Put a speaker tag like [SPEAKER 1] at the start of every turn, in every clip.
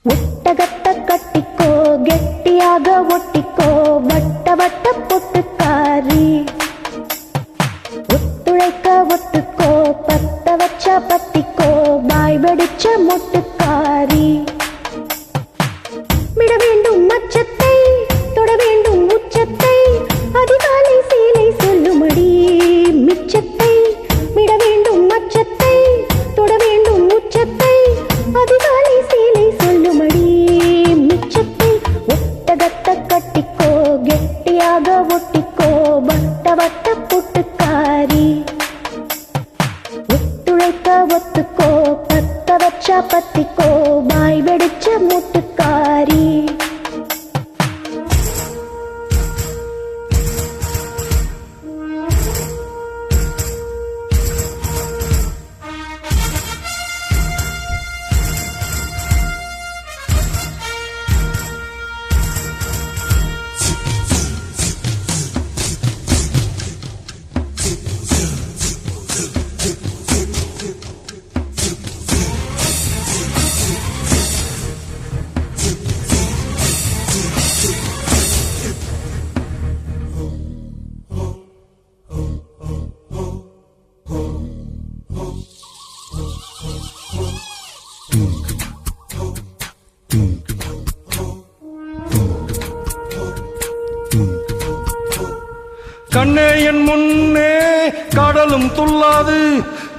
[SPEAKER 1] ஒட்டகத்தை கட்டிக்கோ கெட்டியாக ஒட்டிக்கோ வட்ட வட்ட பொட்டுக்காரி ஒத்துழைக்க ஒத்துக்கோ பத்த வச்ச பத்திக்கோ வாய் வெடிச்ச மொட்டுக்காரி விட வேண்டும் மச்சத்தை தொட வேண்டும் உச்சத்தை அதிகாலை சீலை சொல்லுமடி மிச்சத்தை விட வேண்டும் மச்சத்தை தொட வேண்டும் உச்சத்தை அதிகாலை சீலை சொல்லுமடி மிச்சத்தை ஒட்டகத்தை கட்டிக்கோ கெட்டியாக ஒட்டிக்கோ வட்ட வட்ட பொட்டுக்காரி ஒத்துழைக்க ஒத்துக்கோ பத்த வச்ச பத்திக்கோ வாய் வெடிச்ச மொட்டுக்காரி
[SPEAKER 2] கண்ணே என் முன்னே கடலும் துள்ளாது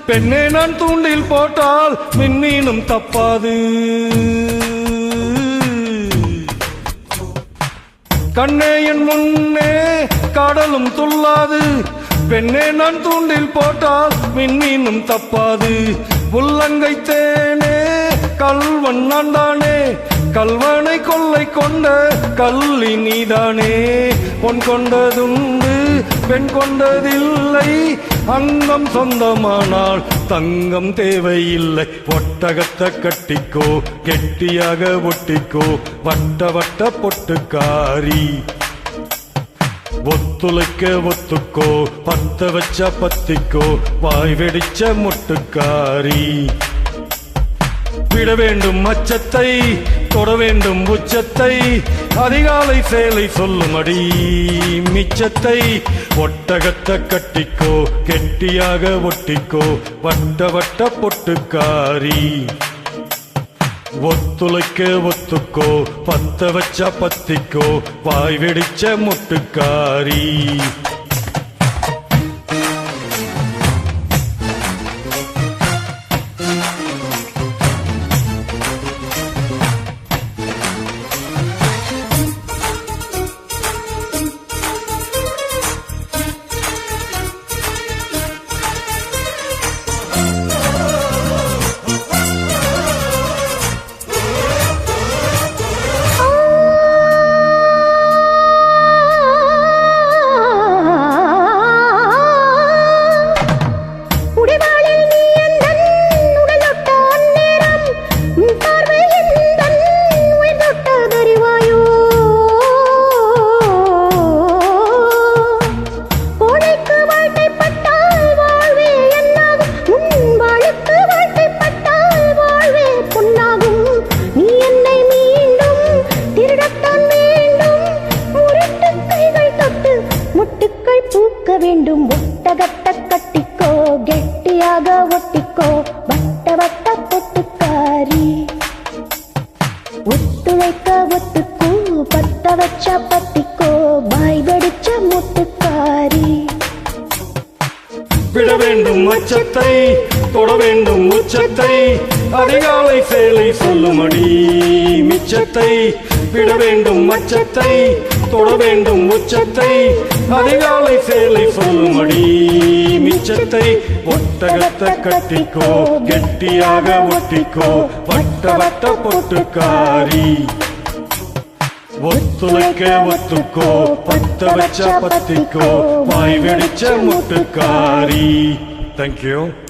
[SPEAKER 2] பெண்ணே நான் தூண்டில் போட்டால் மின்மீனும் தப்பாது கண்ணே என் முன்னே கடலும் துள்ளாது பெண்ணே நான் தூண்டில் போட்டால் மின்மீனும் தப்பாது உள்ளங்கை தேனே கல்வன் நான் தானே கல்வனை கொள்ளை கொண்ட கள்ளி நீதானே பொன் கொண்டதுண்டு பெண் கொண்டதில்லை அங்கம் சொந்தமானால் தங்கம் தேவையில்லை ஒட்டகத்தை கட்டிக்கோ கெட்டியாக ஒட்டிக்கோ வட்ட வட்ட பொட்டுக்காரி ஒத்துழைக்க ஒத்துக்கோ பத்த வச்ச பத்திக்கோ வாய் வெடிச்ச மொட்டுக்காரி விட வேண்டும் மச்சத்தை தொட வேண்டும் உச்சத்தை அதிகாலை சேலை சொல்லுமடி மிச்சத்தை ஒட்டகத்தை கட்டிக்கோ கெட்டியாக ஒட்டிக்கோ வட்ட வட்ட பொட்டுக்காரி ஒத்துழைக்க ஒத்துக்கோ பத்த வச்ச பத்திக்கோ வாய் வெடிச்ச மொட்டுக்காரி பூக்க வேண்டும் ஒட்டகத்தை கட்டிக்கோ கெட்டியாக ஒட்டிக்கோ வட்ட வட்ட பொட்டுக்காரி ஒத்துழைக்க ஒத்துக்கோ பத்த வச்ச பத்திக்கோ வாய் வெடிச்ச மொட்டுக்காரி விட வேண்டும் மச்சத்தை தொட வேண்டும் உச்சத்தை அதிகாலை சேலை சொல்லுமடி மிச்சத்தை விட வேண்டும் மச்சத்தை தொட வேண்டும் உச்சத்தை அதிகாலை சேலை சொல்லுமடி மிச்சத்தை ஒட்டகத்தை கட்டிக்கோ கெட்டியாக ஒட்டிக்கோ வட்ட வட்ட பொட்டுக்காரி ஒத்துழைக்க ஒத்துக்கோ பத்த வச்ச பத்திக்கோ வாய் வெடிச்ச மொட்டுக்காரி. Thank you.